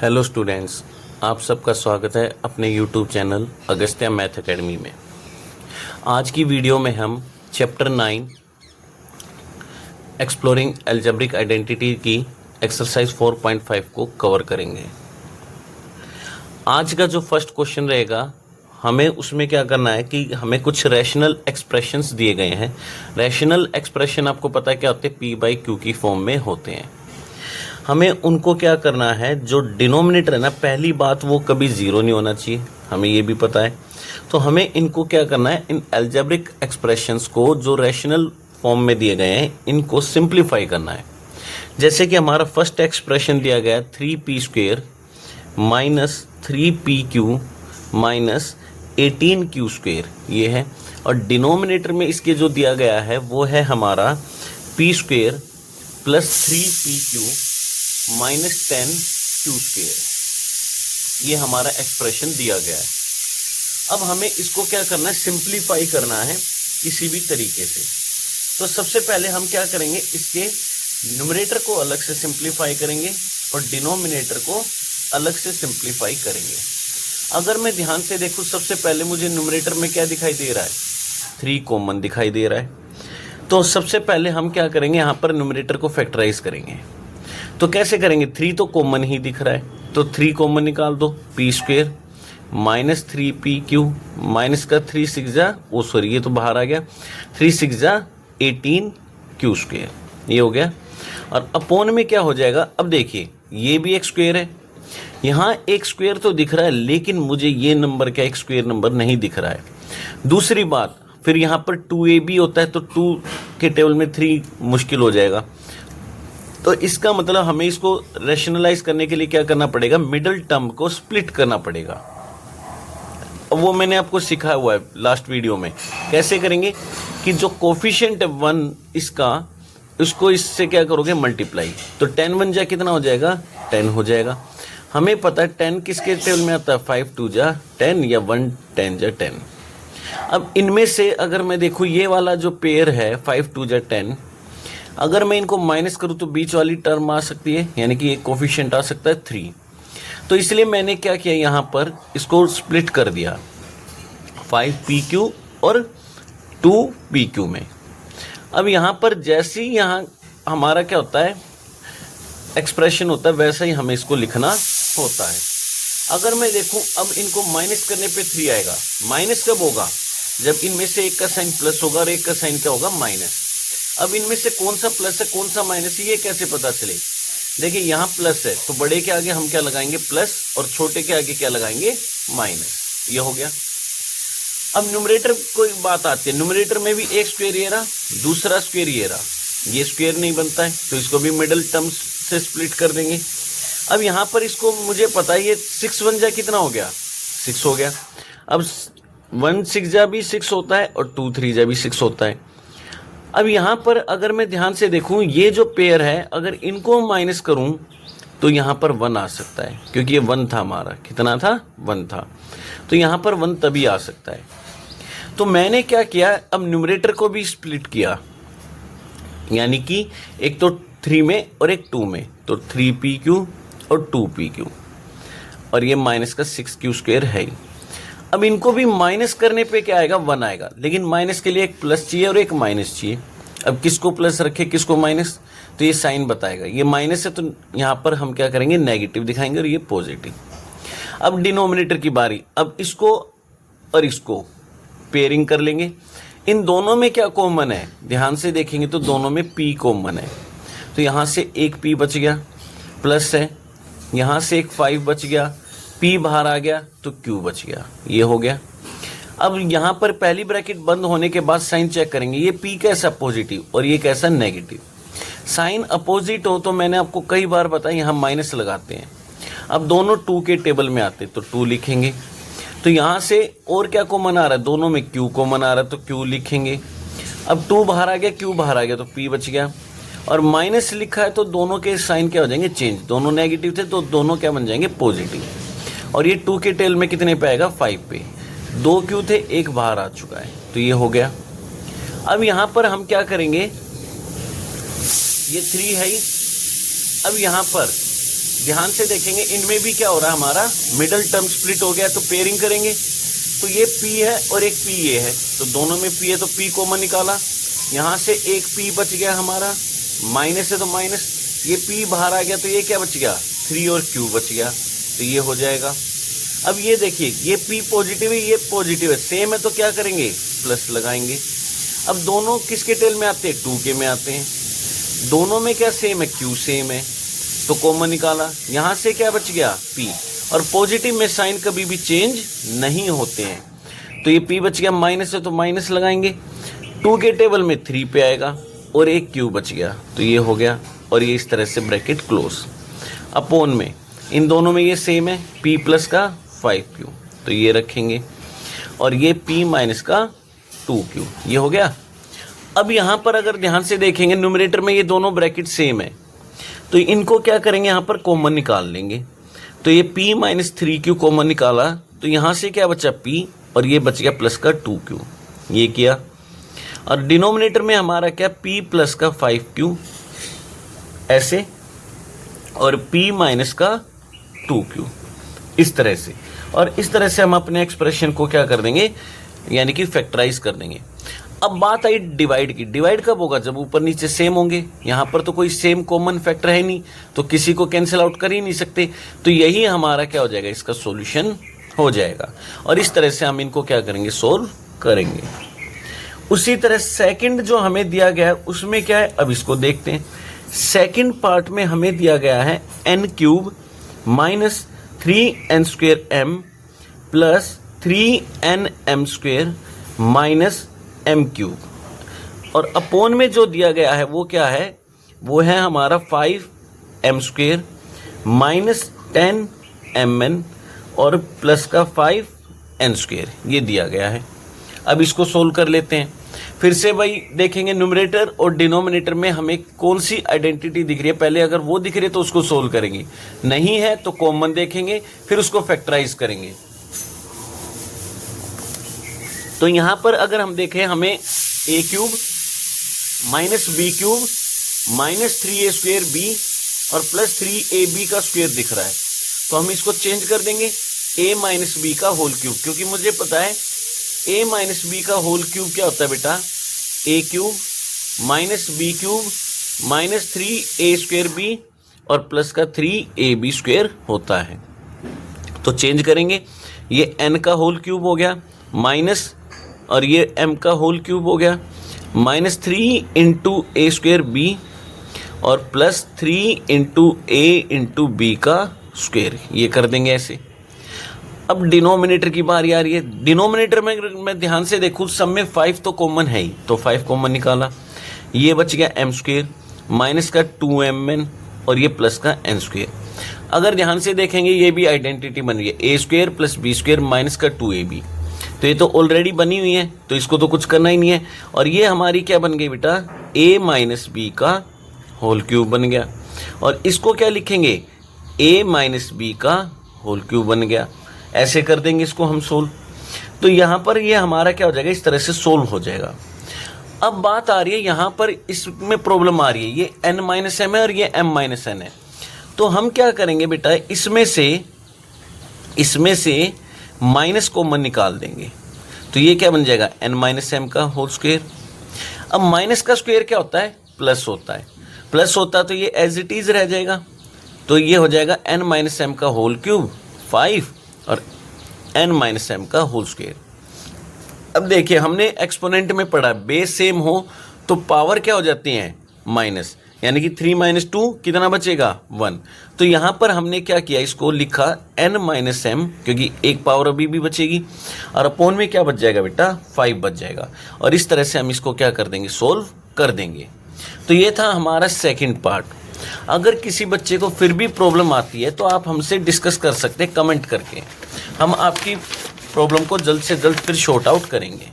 Hello students, आप सबका स्वागत है अपने YouTube channel Agastya math academy में। आज की वीडियो में हम चैप्टर 9 एक्सप्लोरिंग अलजेब्रिक आइडेंटिटी की एक्सरसाइज 4.5 को कवर करेंगे। आज का जो फर्स्ट क्वेश्चन रहेगा, हमें उसमें क्या करना है कि हमें कुछ रैशनल एक्सप्रेशंस दिए गए हैं। रैशनल एक्सप्रेशन आपको पता है क्या होते हैं, P/Q की फॉर्म में होते हैं। हमें उनको क्या करना है, जो डिनोमिनेटर है ना, पहली बात वो कभी ज़ीरो नहीं होना चाहिए, हमें ये भी पता है। तो हमें इनको क्या करना है, इन अलजेब्रिक एक्सप्रेशंस को जो रैशनल फॉर्म में दिए गए हैं इनको सिंप्लीफाई करना है। जैसे कि हमारा फर्स्ट एक्सप्रेशन दिया गया है 3p² minus 3pq minus 18q², ये है। और डिनोमिनेटर में इसके जो दिया गया है वो है हमारा p² plus 3pq minus 10q², ये हमारा एक्सप्रेशन दिया गया है। अब हमें इसको क्या करना है, सिंप्लीफाई करना है किसी भी तरीके से। तो सबसे पहले हम क्या करेंगे, इसके न्यूमरेटर को अलग से सिंप्लीफाई करेंगे और डिनोमिनेटर को अलग से सिंप्लीफाई करेंगे। अगर मैं ध्यान से देखूं, सबसे पहले मुझे न्यूमरेटर में क्या दिखाई दे रहा है, 3 कॉमन दिखाई दे रहा है। तो सबसे पहले हम क्या करेंगे, यहाँ पर न्यूमरेटर को फैक्टराइज करेंगे। तो कैसे करेंगे, 3 तो कॉमन ही दिख रहा है, तो 3 कॉमन निकाल दो। p² माइनस 3pq माइनस का 3 6 जा, ओ सॉरी ये तो बाहर आ गया, 3 6 जा 18q², ये हो गया। और अपोन में क्या हो जाएगा, अब देखिए ये भी एक स्क्वायर है, यहाँ एक स्क्वायर तो दिख रहा है, लेकिन मुझे ये नंबर का एक स्क्वायर नंबर नहीं दिख रहा है। दूसरी बात, फिर यहाँ पर 2ab होता है, तो 2 के टेबल में 3 मुश्किल हो जाएगा। तो इसका मतलब हमें इसको रैशनलाइज करने के लिए क्या करना पड़ेगा, मिडिल टर्म को स्प्लिट करना पड़ेगा। वो मैंने आपको सिखाया हुआ है लास्ट वीडियो में। कैसे करेंगे कि जो कोफिशिएंट है 1 इसका, उसको इससे क्या करोगे, मल्टीप्लाई। तो 10 1 जा कितना हो जाएगा, 10 हो जाएगा। हमें पता है 10 किसके टेबल में आता है, 5 2 जा 10 या 1 10 जा 10। अब इनमें से अगर मैं देखूँ, ये वाला जो पेयर है 5 2 जा 10, अगर मैं इनको माइनस करूँ तो बीच वाली टर्म आ सकती है, यानी कि एक कोफिशिएंट आ सकता है 3। तो इसलिए मैंने क्या किया, यहाँ पर इसको स्प्लिट कर दिया 5pq और 2pq में। अब यहाँ पर जैसे ही यहाँ हमारा क्या होता है, एक्सप्रेशन होता है, वैसा ही हमें इसको लिखना होता है। अगर मैं देखूँ, अब इनको माइनस करने पे 3 आएगा। माइनस कब होगा, जब इनमें से एक का साइन प्लस होगा और एक का साइन क्या होगा, माइनस। अब इनमें से कौन सा प्लस है कौन सा माइनस है, ये कैसे पता चले। देखिए यहाँ प्लस है, तो बड़े के आगे हम क्या लगाएंगे, प्लस, और छोटे के आगे क्या लगाएंगे, माइनस। ये हो गया। अब न्यूमरेटर कोई बात आती है, न्यूमरेटर में भी एक स्क्वायर ये रहा, दूसरा स्क्वायर ये रहा, ये स्क्वायर नहीं बनता है, तो इसको भी मिडिल टर्म्स से स्प्लिट कर देंगे। अब यहाँ पर इसको मुझे पता है, ये 6 1 जा कितना हो गया, 6 हो गया। अब 1 6 जा भी 6 होता है और 2 3 जा भी 6 होता है। अब यहाँ पर अगर मैं ध्यान से देखूँ, ये जो पेयर है, अगर इनको माइनस करूँ तो यहाँ पर 1 आ सकता है, क्योंकि ये 1 था हमारा, कितना था, 1 था, तो यहाँ पर 1 तभी आ सकता है। तो मैंने क्या किया, अब न्यूमरेटर को भी स्प्लिट किया, यानी कि एक तो 3 में और एक 2 में, तो 3pq और 2pq, और ये माइनस का 6q² है ही। अब इनको भी माइनस करने पे क्या आएगा, 1 आएगा, लेकिन माइनस के लिए एक प्लस चाहिए और एक माइनस चाहिए। अब किसको प्लस रखे किसको माइनस, तो ये साइन बताएगा, ये माइनस है तो यहाँ पर हम क्या करेंगे, नेगेटिव दिखाएंगे, और ये पॉजिटिव। अब डिनोमिनेटर की बारी, अब इसको और इसको पेयरिंग कर लेंगे। इन दोनों में क्या कॉमन है, ध्यान से देखेंगे तो दोनों में p कॉमन है, तो यहाँ से एक p बच गया, प्लस है, यहाँ से एक 5 बच गया, p बाहर आ गया तो q बच गया, ये हो गया। अब यहाँ पर पहली ब्रैकेट बंद होने के बाद साइन चेक करेंगे, ये p कैसा पॉजिटिव और ये कैसा नेगेटिव। साइन अपोजिट हो तो मैंने आपको कई बार बताया, यहाँ माइनस लगाते हैं। अब दोनों 2 के टेबल में आते तो 2 लिखेंगे, तो यहाँ से और क्या कॉमन आ रहा है, दोनों में q कॉमन आ रहा है तो q लिखेंगे। अब 2 बाहर आ गया, q बाहर आ गया, तो p बच गया। और माइनस लिखा है तो दोनों के साइन क्या हो जाएंगे, चेंज, दोनों नेगेटिव थे तो दोनों क्या बन जाएंगे, पॉजिटिव। और ये 2 के टेल में कितने पे आएगा, 5 पे, 2 q थे, एक बाहर आ चुका है, तो ये हो गया। अब यहाँ पर हम क्या करेंगे, ये 3 है ही। अब यहाँ पर ध्यान से देखेंगे इनमें भी क्या हो रहा है, हमारा मिडल टर्म स्प्लिट हो गया, तो पेयरिंग करेंगे तो ये P है और एक P ये है, तो दोनों में P है तो P कॉमन निकाला, यहाँ से एक P बच गया हमारा, माइनस है तो माइनस, ये P बाहर आ गया तो ये क्या बच गया, 3 और Q बच गया, तो ये हो जाएगा। अब ये देखिए ये P पॉजिटिव है ये पॉजिटिव है, सेम है तो क्या करेंगे, प्लस लगाएंगे। अब दोनों किसके टेल में आते हैं, 2 के में आते हैं, दोनों में क्या सेम है, Q सेम है, तो कॉमन निकाला, यहाँ से क्या बच गया, P, और पॉजिटिव में साइन कभी भी चेंज नहीं होते हैं, तो ये P बच गया, माइनस है तो माइनस लगाएंगे, 2 के टेबल में 3 पे आएगा और एक Q बच गया, तो ये हो गया, और ये इस तरह से ब्रैकेट क्लोज। अपोन में इन दोनों में ये सेम है, P प्लस का 5Q, तो ये रखेंगे, और ये P माइनस का 2Q, ये हो गया। अब यहाँ पर अगर ध्यान से देखेंगे न्यूमरेटर में ये दोनों ब्रैकेट सेम है, तो इनको क्या करेंगे, यहाँ पर कॉमन निकाल लेंगे, तो ये P माइनस 3Q कॉमन निकाला, तो यहाँ से क्या बचा P, और ये बच गया प्लस का 2Q, ये किया। और डिनोमिनेटर में हमारा क्या, P प्लस का 5Q ऐसे, और P माइनस का 2Q इस तरह से, और इस तरह से हम अपने एक्सप्रेशन को क्या कर देंगे, यानी कि फैक्टराइज कर देंगे। अब बात आई डिवाइड की, डिवाइड कब होगा, जब ऊपर नीचे सेम होंगे, यहाँ पर तो कोई सेम कॉमन फैक्टर है नहीं, तो किसी को कैंसिल आउट कर ही नहीं सकते, तो यही हमारा क्या हो जाएगा, इसका सॉल्यूशन हो जाएगा, और इस तरह से हम इनको क्या करेंगे, सोल्व करेंगे। उसी तरह सेकंड जो हमें दिया गया है उसमें क्या है, अब इसको देखते हैं। सेकंड पार्ट में हमें दिया गया है n³ minus 3n² m plus 3nm² minus m³, और अपोन में जो दिया गया है वो क्या है, वो है हमारा 5m² माइनस 10mn और प्लस का 5n², ये दिया गया है। अब इसको सोल्व कर लेते हैं। फिर से भाई देखेंगे न्यूमरेटर और डिनोमिनेटर में हमें कौन सी आइडेंटिटी दिख रही है, पहले अगर वो दिख रही है तो उसको सोल्व करेंगे, नहीं है तो कॉमन देखेंगे, फिर उसको फैक्टराइज करेंगे। तो यहां पर अगर हम देखें हमें a³ minus b³ minus 3a² b और प्लस 3ab का स्क्वायर दिख रहा है, तो हम इसको चेंज कर देंगे a माइनस b का होल क्यूब, क्योंकि मुझे पता है a माइनस b का होल क्यूब क्या होता है बेटा, a³ minus b³ minus 3a² b और प्लस का 3ab² होता है। तो चेंज करेंगे, ये n का होल क्यूब हो गया माइनस, और ये m का होल क्यूब हो गया माइनस 3 इंटू a² b और plus 3 into a into b का स्क्वायर, ये कर देंगे ऐसे। अब डिनोमिनेटर की बारी आ रही है। डिनोमिनेटर में मैं ध्यान से देखूँ सब में 5 तो कॉमन है ही, तो 5 कॉमन निकाला, ये बच गया m² माइनस का 2mn और ये प्लस का n²। अगर ध्यान से देखेंगे ये भी आइडेंटिटी बन रही है, a² प्लस b² माइनस का 2ab, तो ये तो ऑलरेडी बनी हुई है, तो इसको तो कुछ करना ही नहीं है। और ये हमारी क्या बन गई बेटा, a माइनस b का होल क्यूब बन गया, और इसको क्या लिखेंगे, a माइनस b का होल क्यूब बन गया। ऐसे कर देंगे इसको हम सोल्व, तो यहाँ पर ये हमारा क्या हो जाएगा, इस तरह से सोल्व हो जाएगा। अब बात आ रही है यहाँ पर, इसमें प्रॉब्लम आ रही है, ये n माइनस m है और ये m माइनस n है, तो हम क्या करेंगे बेटा, इसमें से माइनस कॉमन निकाल देंगे, तो ये क्या बन जाएगा, n माइनस m का होल स्क्वायर। अब माइनस का स्क्वायर क्या होता है, प्लस होता है, प्लस होता है तो ये एज इट इज रह जाएगा, तो ये हो जाएगा n माइनस m का होल क्यूब 5 और n माइनस m का होल स्क्वायर। अब देखिए हमने एक्सपोनेंट में पढ़ा, बेस सेम हो तो पावर क्या हो जाती है, माइनस, यानी कि 3 माइनस 2 कितना बचेगा, 1। तो यहाँ पर हमने क्या किया, इसको लिखा n माइनस m, क्योंकि एक पावर अभी भी बचेगी, और अपोन में क्या बच जाएगा बेटा, 5 बच जाएगा, और इस तरह से हम इसको क्या कर देंगे, सोल्व कर देंगे। तो ये था हमारा सेकंड पार्ट। अगर किसी बच्चे को फिर भी प्रॉब्लम आती है तो आप हमसे डिस्कस कर सकते हैं कमेंट करके, हम आपकी प्रॉब्लम को जल्द से जल्द फिर शॉर्ट आउट करेंगे।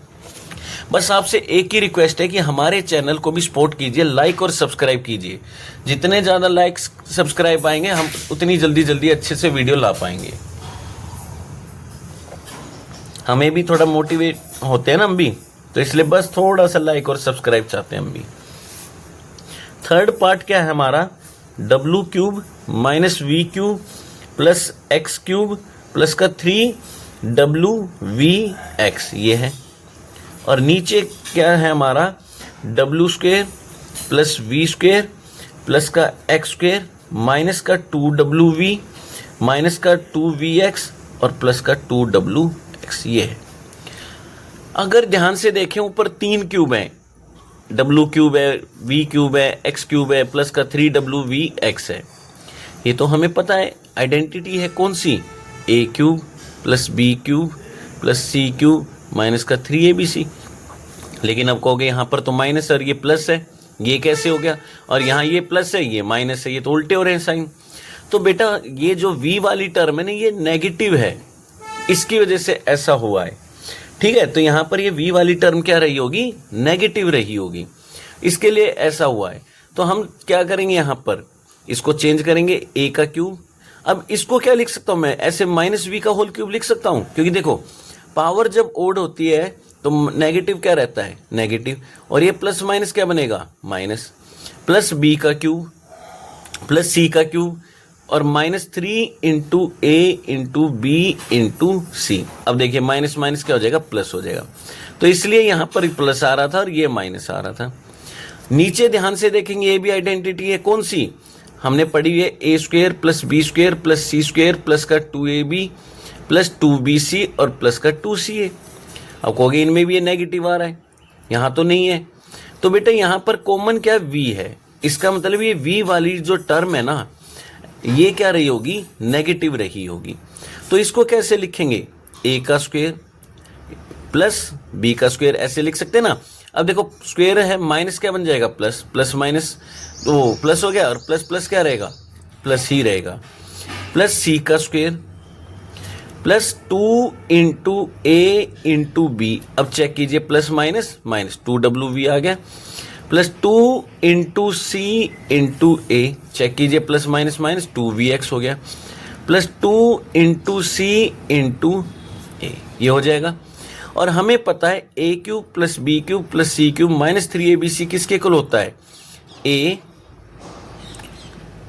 बस आपसे एक ही रिक्वेस्ट है कि हमारे चैनल को भी सपोर्ट कीजिए, लाइक और सब्सक्राइब कीजिए। जितने ज़्यादा लाइक्स सब्सक्राइब आएंगे हम उतनी जल्दी अच्छे से वीडियो ला पाएंगे। हमें भी थोड़ा मोटिवेट होते हैं ना हम भी, तो इसलिए बस थोड़ा सा लाइक और सब्सक्राइब चाहते हैं हम भी। थर्ड पार्ट क्या है हमारा, W cube minus V cube plus X cube plus का 3WVX ये है। और नीचे क्या है हमारा, W square plus V square plus का एक्स स्क्वेयर माइनस का 2WV माइनस का 2VX और प्लस का 2WX ये है। अगर ध्यान से देखें ऊपर 3 क्यूब हैं, डब्लू क्यूब है, वी क्यूब है, एक्स क्यूब है, प्लस का 3WVX है। ये तो हमें पता है, आइडेंटिटी है कौन सी, A cube plus B cube plus C cube minus का 3ABC। लेकिन अब कहोगे यहाँ पर तो माइनस और ये प्लस है, ये कैसे हो गया, और यहाँ ये प्लस है ये माइनस है, ये तो उल्टे हो रहे हैं साइन। तो बेटा ये जो v वाली टर्म है ना ये नेगेटिव है, इसकी वजह से ऐसा हुआ है। ठीक है, तो यहाँ पर ये v वाली टर्म क्या रही होगी, नेगेटिव रही होगी, इसके लिए ऐसा हुआ है। तो हम क्या करेंगे, यहाँ पर इसको चेंज करेंगे, a का क्यूब। अब इसको क्या लिख सकता हूँ मैं, ऐसे माइनस v का होल क्यूब लिख सकता हूँ, क्योंकि देखो पावर जब ओड होती है तो नेगेटिव क्या रहता है, नेगेटिव, और ये प्लस माइनस क्या बनेगा, माइनस, प्लस b का क्यूब प्लस c का क्यूब और minus 3 into A into B into सी। अब देखिए माइनस माइनस क्या हो जाएगा, प्लस हो जाएगा। तो इसलिए यहाँ पर प्लस आ रहा था और ये माइनस आ रहा था। नीचे ध्यान से देखेंगे, ये भी आइडेंटिटी है कौन सी, हमने पढ़ी हुई है, A square plus B square plus C square plus का 2AB प्लस 2BC और प्लस का 2CA। अब कहोगे इनमें भी ये नेगेटिव आ रहा है, यहाँ तो नहीं है। तो बेटा यहाँ पर कॉमन क्या v है, इसका मतलब ये v वाली जो टर्म है ना ये क्या रही होगी, नेगेटिव रही होगी। तो इसको कैसे लिखेंगे, a का स्क्वायर प्लस b का स्क्वायर, ऐसे लिख सकते हैं ना। अब देखो स्क्वायर है, माइनस क्या बन जाएगा, प्लस, प्लस माइनस तो प्लस हो गया, और प्लस प्लस क्या रहेगा, प्लस ही रहेगा, प्लस c का square plus 2 into A into B. अब चेक कीजिए, प्लस माइनस माइनस 2WV आ गया, plus 2 into C into A, check कीजिए, प्लस माइनस माइनस 2VX हो गया, plus 2 into C into A, ये हो जाएगा। और हमें पता है A cube plus B cube plus C cube minus 3ABC किसके इक्वल होता है, A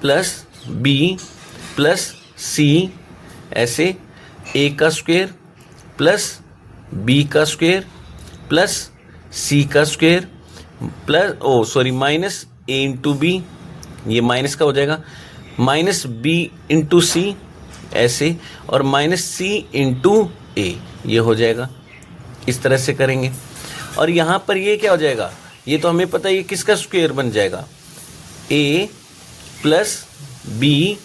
plus B plus C, ऐसे ए का स्क्वायर प्लस बी का स्क्वायर प्लस सी का स्क्वायर प्लस माइनस ए इंटू बी, ये माइनस का हो जाएगा, माइनस बी इंटू सी ऐसे, और माइनस सी इंटू ए, ये हो जाएगा। इस तरह से करेंगे। और यहाँ पर ये क्या हो जाएगा, ये तो हमें पता है ये किसका स्क्वायर बन जाएगा, ए प्लस बी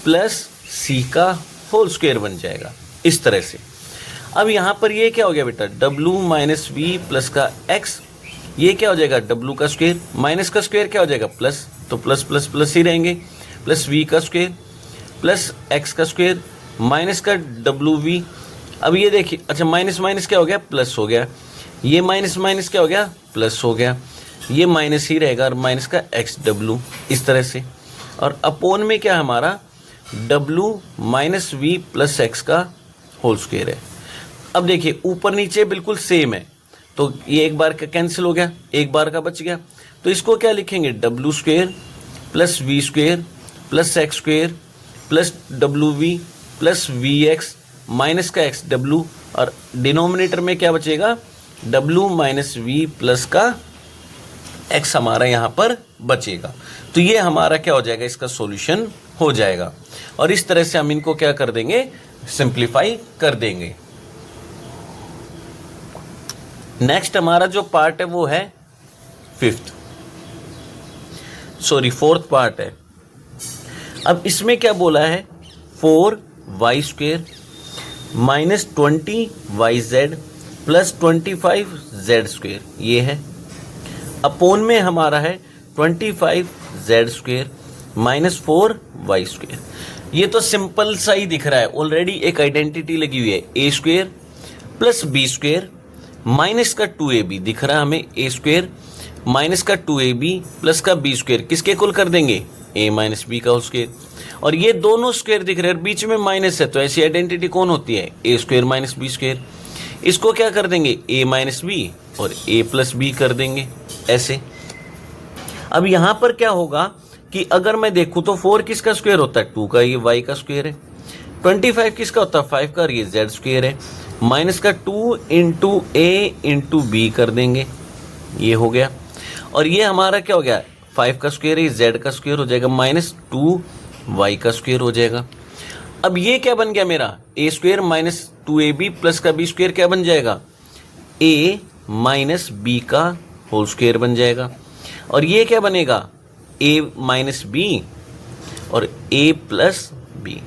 प्लस सी का होल स्क्वायर बन जाएगा, इस तरह से। अब यहाँ पर ये क्या हो गया बेटा, w माइनस वी प्लस का x, ये क्या हो जाएगा, w का स्क्वायर, माइनस का स्क्वायर क्या हो जाएगा, प्लस, तो प्लस प्लस प्लस ही रहेंगे, प्लस v का स्क्वायर प्लस x का स्क्वायर माइनस का WV। अब ये देखिए, अच्छा माइनस माइनस क्या हो गया, प्लस हो गया, ये माइनस माइनस क्या हो गया, प्लस हो गया, ये माइनस ही रहेगा और माइनस का XW, इस तरह से। और अपोन में क्या हमारा W minus V plus X का होल स्क्वायर है। अब देखिए ऊपर नीचे बिल्कुल सेम है, तो ये एक बार का कैंसिल हो गया, एक बार का बच गया। तो इसको क्या लिखेंगे, W square plus V square plus X square plus WV plus VX minus का XW, और डिनोमिनेटर में क्या बचेगा, W माइनस वी प्लस का x हमारा यहाँ पर बचेगा। तो ये हमारा क्या हो जाएगा, इसका सॉल्यूशन हो जाएगा। और इस तरह से हम इनको क्या कर देंगे, सिंप्लीफाई कर देंगे। नेक्स्ट हमारा जो पार्ट है वो है फोर्थ पार्ट है। अब इसमें क्या बोला है, 4y square minus 20yz plus 25z square, ये है। अपोन में हमारा है 25z square minus 4y square. ये तो सिंपल सा ही दिख रहा है, ऑलरेडी एक आइडेंटिटी लगी हुई है, A square plus B square minus का 2ab दिख रहा है हमें, ए स्क्वेयर माइनस का 2ab प्लस का बी स्क्वेयर, किसके इक्वल कर देंगे, a माइनस बी का होल स्क्वेयर। और ये दोनों स्क्वेयर दिख रहे हैं, बीच में माइनस है, तो ऐसी आइडेंटिटी कौन होती है, A square minus B square. इसको क्या कर देंगे, a माइनस बी और a प्लस बी कर देंगे, ऐसे। अब यहाँ पर क्या होगा कि अगर मैं देखूं तो 4 किसका स्क्वायर होता है, 2 का, ये y का स्क्वायर है। 25 किसका होता है, 5 का, और ये z स्क्वायर है। माइनस का 2 इंटू ए इंटू बी कर देंगे, ये हो गया। और ये हमारा क्या हो गया, 5 का स्क्वायर है, z का स्क्वायर हो जाएगा, माइनस 2y का स्क्वायर हो जाएगा। अब ये क्या बन गया मेरा, ए स्क्वायर माइनस 2ab प्लस का बी स्क्वायर क्या बन जाएगा, a माइनस बी का होल स्क्वायर बन जाएगा। और ये क्या बनेगा, a माइनस बी और a प्लस बी।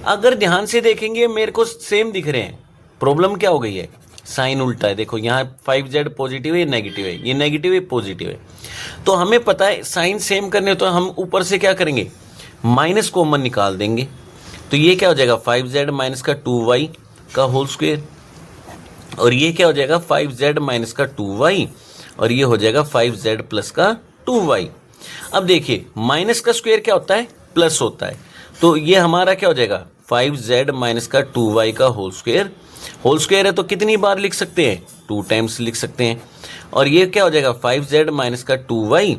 अगर ध्यान से देखेंगे मेरे को सेम दिख रहे हैं, प्रॉब्लम क्या हो गई है, साइन उल्टा है। देखो यहाँ 5z पॉजिटिव है, नेगेटिव है, ये नेगेटिव है, पॉजिटिव है। तो हमें पता है साइन सेम करने तो हम ऊपर से क्या करेंगे, माइनस कॉमन निकाल देंगे। तो ये क्या हो जाएगा, 5z माइनस का 2y का होल स्क्वायर, और ये क्या हो जाएगा 5z माइनस का 2y, और ये हो जाएगा 5z प्लस का 2y। अब देखिए माइनस का स्क्वायर क्या होता है, प्लस होता है। तो ये हमारा क्या हो जाएगा, 5z माइनस का 2y का होल स्क्वायर है तो कितनी बार लिख सकते हैं, 2 टाइम्स लिख सकते हैं। और ये क्या हो जाएगा 5z माइनस का 2y,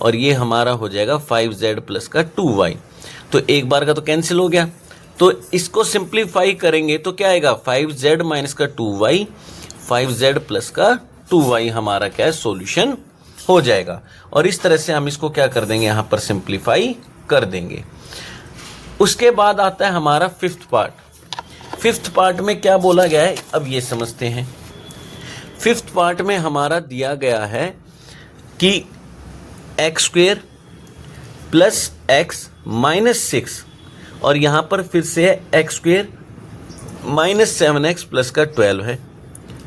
और ये हमारा हो जाएगा 5z प्लस का 2y। तो एक बार का तो कैंसिल हो गया। तो इसको सिंप्लीफाई करेंगे तो क्या आएगा, 5z माइनस का 2y, 5z प्लस का 2y हमारा क्या है, सॉल्यूशन हो जाएगा। और इस तरह से हम इसको क्या कर देंगे, यहाँ पर सिंप्लीफाई कर देंगे। उसके बाद आता है हमारा फिफ्थ पार्ट में क्या बोला गया है, अब ये समझते हैं। फिफ्थ पार्ट में हमारा दिया गया है कि x square plus x minus 6, और यहाँ पर फिर से है x square minus 7x plus का 12 है।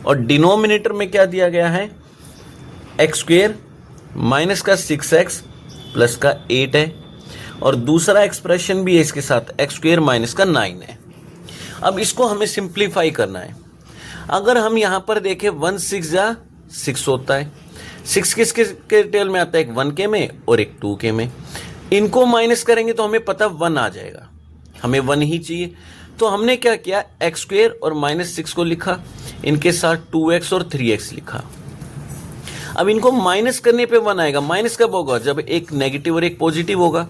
और डिनोमिनेटर में क्या दिया गया है, एक्स स्क्वेयर माइनस का 6x प्लस का 8 है, और दूसरा एक्सप्रेशन भी है इसके साथ, एक्स स्क्वेयर माइनस का 9 है। अब इसको हमें सिंप्लीफाई करना है। अगर हम यहाँ पर देखें 1 6 जा 6 होता है, 6 किसके टेल में आता है, एक 1 के में और एक 2 के में। इनको माइनस करेंगे तो हमें पता 1 आ जाएगा, हमें 1 ही चाहिए। तो हमने क्या किया, एक्स स्क्वेयर और माइनस 6 को लिखा, इनके साथ 2x और 3x लिखा। अब इनको माइनस करने पे 1 आएगा। माइनस कब होगा, जब एक नेगेटिव और एक पॉजिटिव होगा।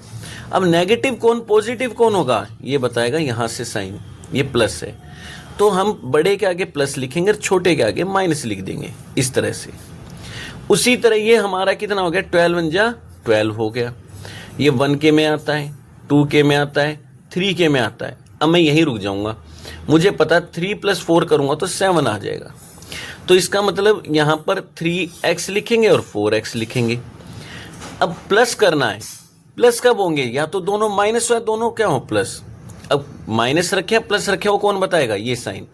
अब नेगेटिव कौन पॉजिटिव कौन होगा, ये बताएगा यहाँ से साइन, ये प्लस है तो हम बड़े के आगे प्लस लिखेंगे और छोटे के आगे माइनस लिख देंगे, इस तरह से। उसी तरह ये हमारा कितना हो गया, 12 जा 12 हो गया। ये 1 के में आता है, 2 के में आता है, 3 के में आता है। अब मैं यहीं रुक जाऊंगा, मुझे पता 3 + 4 करूंगा तो 7 आ जाएगा। तो इसका मतलब यहाँ पर 3x लिखेंगे और 4x लिखेंगे। अब प्लस करना है, प्लस कब होंगे, या तो दोनों माइनस हो या दोनों क्या हो प्लस। अब माइनस रखे प्लस रखे हो कौन बताएगा, ये साइन।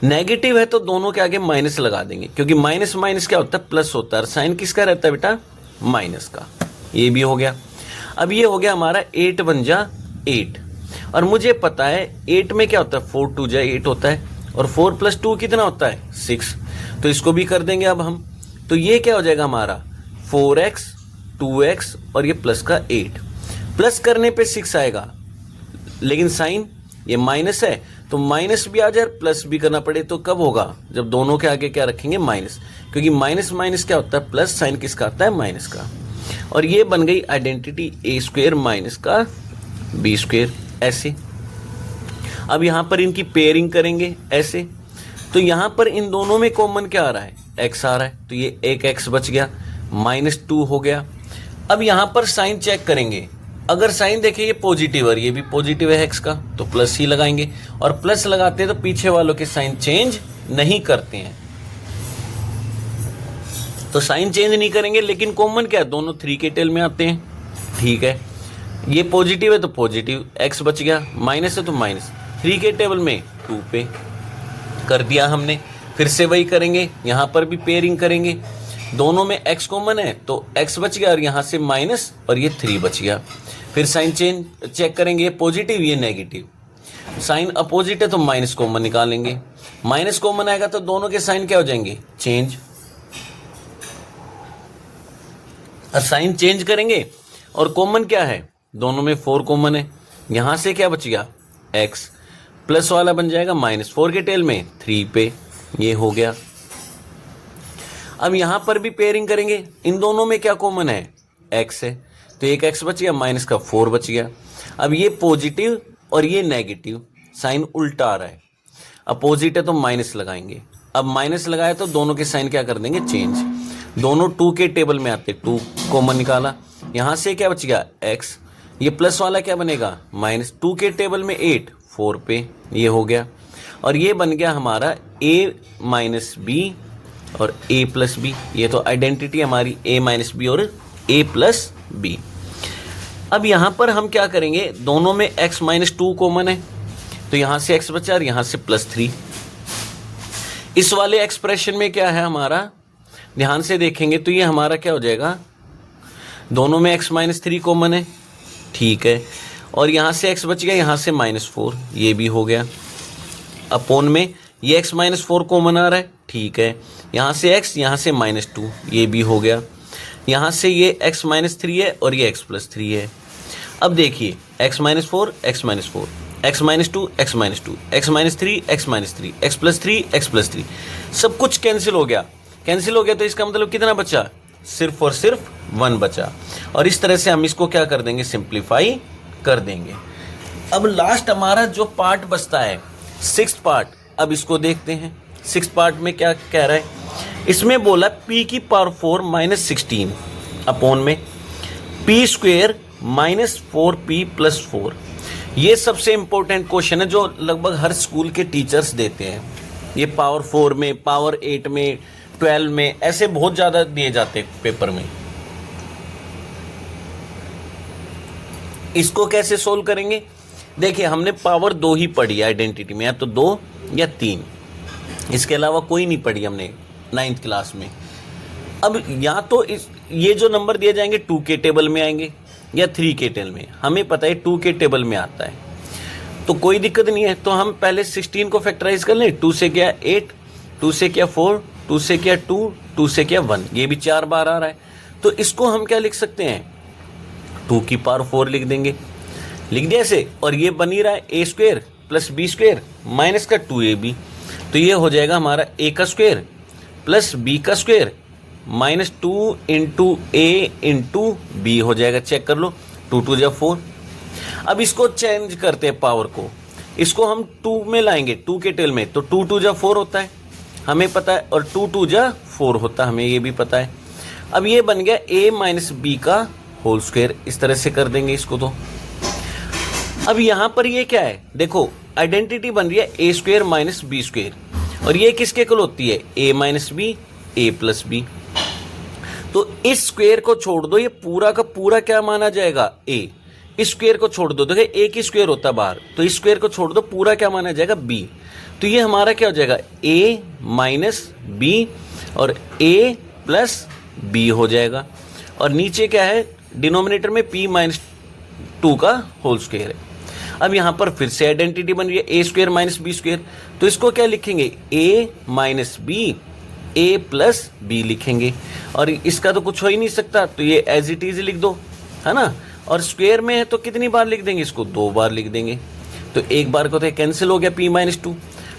नेगेटिव है तो दोनों के आगे माइनस लगा देंगे, क्योंकि माइनस माइनस क्या होता है, प्लस होता है। और साइन किसका रहता है बेटा, माइनस का। ये भी हो गया। अब ये हो गया हमारा 8 1 जा 8, और मुझे पता है 8 में क्या होता है, 4 2 जा 8 होता है, और 4 + 2 कितना होता है, 6। तो इसको भी कर देंगे अब हम। तो ये क्या हो जाएगा हमारा 4x 2x और ये प्लस का 8। प्लस करने पे 6 आएगा, लेकिन साइन ये माइनस है तो माइनस भी आ जाए, प्लस भी करना पड़े तो कब होगा, जब दोनों के आगे क्या रखेंगे, माइनस। क्योंकि माइनस माइनस क्या होता है, प्लस। साइन किसका आता है, माइनस का। और ये बन गई आइडेंटिटी a स्क्वायर माइनस का b स्क्वायर, ऐसे। अब यहाँ पर इनकी पेयरिंग करेंगे ऐसे। तो यहाँ पर इन दोनों में कॉमन क्या आ रहा है, x आ रहा है, तो ये एक x बच गया, -2 हो गया। अब यहाँ पर साइन चेक करेंगे। अगर साइन देखें ये पॉजिटिव और ये भी पॉजिटिव है x का, तो प्लस ही लगाएंगे। और प्लस लगाते हैं तो पीछे वालों के साइन चेंज नहीं करते हैं, तो साइन चेंज नहीं करेंगे। लेकिन कॉमन क्या है, दोनों 3 के टेल में आते हैं, ठीक है। ये पॉजिटिव है तो पॉजिटिव x बच गया, माइनस है तो माइनस। 3 के टेबल में 2 पे कर दिया हमने। फिर से वही करेंगे, यहाँ पर भी पेयरिंग करेंगे। दोनों में x कॉमन है तो x बच गया, और यहाँ से माइनस और ये 3 बच गया। फिर साइन चेंज चेक करेंगे, ये पॉजिटिव ये नेगेटिव। साइन अपोजिट है तो माइनस कॉमन निकालेंगे। माइनस कॉमन आएगा तो दोनों के साइन क्या हो जाएंगे, चेंज। और साइन चेंज करेंगे और कॉमन क्या है, दोनों में 4 कॉमन है। यहाँ से क्या बच गया, x प्लस वाला बन जाएगा -4 के टेल में 3 पे, ये हो गया। अब यहाँ पर भी पेयरिंग करेंगे। इन दोनों में क्या कॉमन है, x है, तो एक एक्स बच गया, माइनस का 4 बच गया। अब ये पॉजिटिव और ये नेगेटिव, साइन उल्टा आ रहा है। अब पॉजिटिव है तो माइनस लगाएंगे, अब माइनस लगाया तो दोनों के साइन क्या कर देंगे, चेंज। दोनों 2 के टेबल में आते, 2 कॉमन निकाला, यहाँ से क्या बच गया x, ये प्लस वाला क्या बनेगा माइनस, 2 के टेबल में 8 4 पे, ये हो गया। और ये बन गया हमारा a माइनस बी और a प्लस बी। ये तो आइडेंटिटी हमारी a माइनस बी और a प्लस बी। अब यहाँ पर हम क्या करेंगे, दोनों में x माइनस 2 कॉमन है, तो यहाँ से x बचा और यहाँ से +3। इस वाले एक्सप्रेशन में क्या है हमारा, ध्यान से देखेंगे तो ये हमारा क्या हो जाएगा, दोनों में x माइनस 3 कॉमन है, ठीक है। और यहाँ से x बच गया, यहाँ से -4, ये भी हो गया। अपोन में ये x माइनस 4 कॉमन आ रहा है, ठीक है। यहाँ से x, यहाँ से -2, ये भी हो गया। यहाँ से ये x माइनस 3 है और ये x प्लस 3 है। अब देखिए x minus 4, x minus 4, x minus 2, x minus 2, x minus 3, x minus 3, x plus 3, x plus 3, सब कुछ कैंसिल हो गया। कैंसिल हो गया तो इसका मतलब कितना बचा, सिर्फ और सिर्फ 1 बचा। और इस तरह से हम इसको क्या कर देंगे, सिंप्लीफाई कर देंगे। अब लास्ट हमारा जो पार्ट बचता है, 6th पार्ट, अब इसको देखते हैं। 6th पार्ट में क्या कह रहा है, इसमें बोला p की पावर 4 माइनस 16 अपोन में p square minus 4p plus 4। ये सबसे इंपॉर्टेंट क्वेश्चन है जो लगभग हर स्कूल के टीचर्स देते हैं। ये पावर 4 में, पावर 8 में, 12 में, ऐसे बहुत ज़्यादा दिए जाते हैं पेपर में। इसको कैसे सोल्व करेंगे, देखिए हमने पावर 2 ही पढ़ी आइडेंटिटी में, या तो 2 या 3, इसके अलावा कोई नहीं पढ़ी हमने 9th क्लास में। अब या तो ये जो नंबर दिए जाएंगे 2 के टेबल में आएंगे या 3 के टेबल में, हमें पता है 2 के टेबल में आता है, तो कोई दिक्कत नहीं है। तो हम पहले 16 को फैक्टराइज कर लें, 2 से क्या 8, 2 से क्या 4, 2 से क्या 2, 2 से क्या 1, ये भी 4 बार आ रहा है। तो इसको हम क्या लिख सकते हैं, 2 की पावर 4 लिख देंगे, लिख दिया ऐसे। और ये बन ही रहा है a square plus b square minus का 2ab, तो ये हो जाएगा हमारा a का स्क्वेयर प्लस b का square minus 2 into a into b हो जाएगा। चेक कर लो, 2 2 जा 4। अब इसको चेंज करते हैं पावर को, इसको हम 2 में लाएंगे, 2 के टेल में, तो 2 2 जा 4 होता है, हमें पता है, और 2 2 जा 4 होता है, हमें ये भी पता है। अब ये बन गया a माइनस बी का होल स्क्वायर, इस तरह से कर देंगे इसको। तो अब यहाँ पर ये क्या है, देखो आइडेंटिटी बन रही है a square minus B square, और ये किसके इक्वल होती है, a minus B, a plus B. तो इस स्क्वायर को छोड़ दो, ये पूरा का पूरा क्या माना जाएगा, a। इस स्क्वायर को छोड़ दो, देखो a की स्क्वायर होता है बाहर, तो इस स्क्वायर को छोड़ दो, पूरा क्या माना जाएगा, b। तो ये हमारा क्या हो जाएगा, a माइनस बी और a प्लस बी हो जाएगा। और नीचे क्या है, डिनोमिनेटर में p माइनस 2 का होल स्क्वायर है। अब यहाँ पर फिर से आइडेंटिटी बन रही है a square minus B square, तो इसको क्या लिखेंगे, a minus B, a plus B लिखेंगे। और इसका तो कुछ हो ही नहीं सकता, तो ये एज इट इज लिख दो, है ना। और स्क्वायर में है तो कितनी बार लिख देंगे, इसको 2 बार लिख देंगे। तो एक बार को तो कैंसिल हो गया p माइनस 2,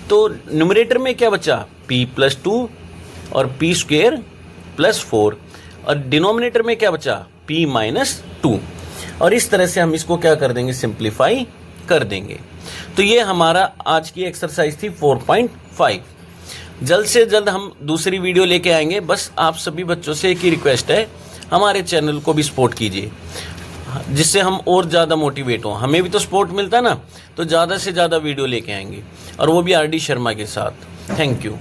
तो न्यूमरेटर में क्या बचा, p प्लस 2 और p स्क्वायर प्लस 4, और डिनोमिनेटर में क्या बचा, p माइनस 2। और इस तरह से हम इसको क्या कर देंगे, सिंप्लीफाई कर देंगे। तो ये हमारा आज की एक्सरसाइज थी 4.5। जल्द से जल्द हम दूसरी वीडियो लेके आएंगे। बस आप सभी बच्चों से एक ही रिक्वेस्ट है, हमारे चैनल को भी सपोर्ट कीजिए, जिससे हम और ज़्यादा मोटिवेट हों। हमें भी तो सपोर्ट मिलता है ना, तो ज़्यादा से ज़्यादा वीडियो लेके आएंगे, और वो भी RD शर्मा के साथ। Thank you.